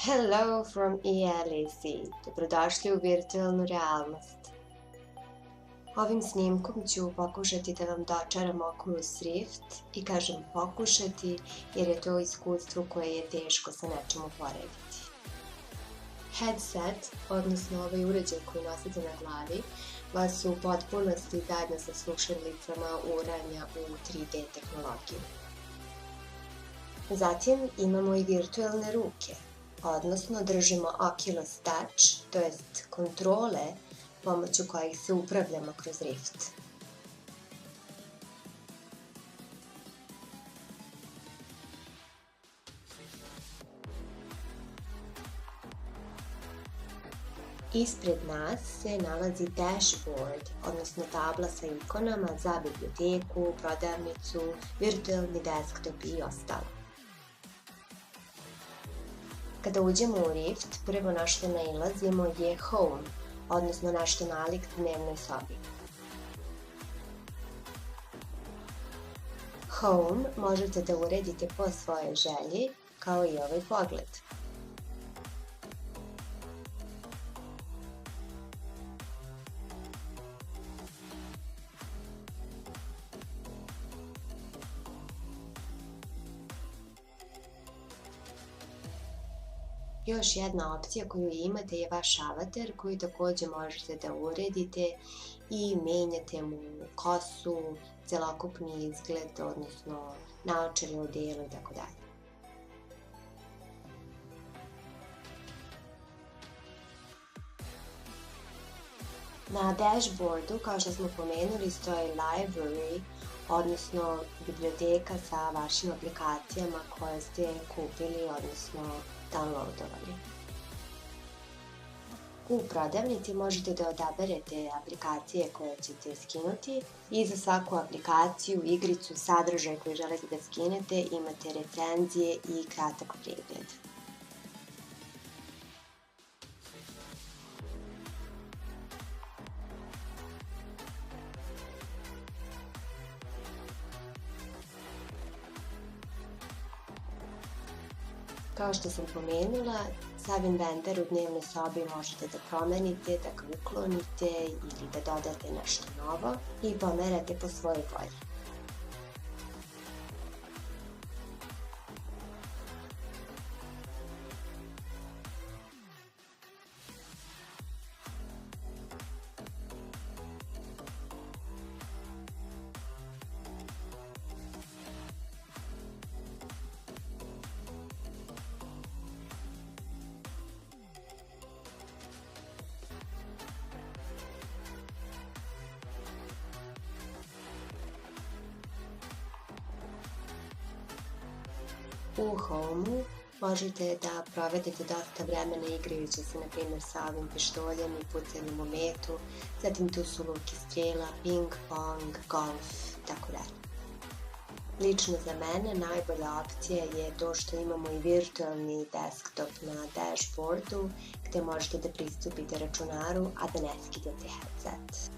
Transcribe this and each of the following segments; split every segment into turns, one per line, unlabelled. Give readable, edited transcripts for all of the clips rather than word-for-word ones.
Hello from ELAC. Dobrodošli u virtualnu realnost. Ovim snimkom ću pokušati da vam dočaram Oculus Rift i kažem pokušati jer je to iskustvo koje je teško sa nečim uporediti. Headset, odnosno ovaj uređaj koji nosite na glavi, vas u potpunosti zajedno sa slušalicama uranja u 3D tehnologiju. Zatim imamo i virtualne ruke, odnosno držimo Oculus Touch, to jest kontrole pomoću kojih se upravljamo kroz Rift. Ispred nas se nalazi dashboard, odnosno tabla sa ikonama za biblioteku, prodavnicu, virtualni desktop i ostalo. Kada uđemo u Rift, prvo na što nailazimo je Home, odnosno nešto nalik dnevnoj sobi. Home možete da uredite po svojoj želji, kao i ovaj pogled. Još jedna opcija koju imate je vaš avatar koji takođe možete da uredite i menjate mu kosu, celokupni izgled, odnosno naočare, odelo i tako dalje. Na dashboardu, kao što smo pomenuli, stoji library, odnosno biblioteka sa vašim aplikacijama koje ste kupili, odnosno downloadovali. U prodavnici možete da odaberete aplikacije koje ćete skinuti i za svaku aplikaciju, igricu, sadržaj koji želite da skinete imate recenzije i kratak pregled. Kao što sam pomenula, sav inventar u dnevnoj sobi možete da promenite, da ga uklonite ili da dodate nešto novo i pomerate po svojoj volji. U Home-u možete da provedete dosta vremena igrajući se, na primjer, sa ovim pištoljem i pucanjem u metu, zatim tu su luk i strela, ping pong, golf, tako dalje. Lično za mene najbolja opcija je to što imamo i virtualni desktop na dashboardu gde možete da pristupite računaru, a da ne skidate headset.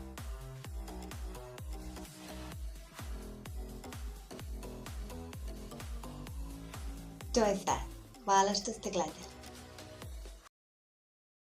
To je sve. Hvala što ste gledali.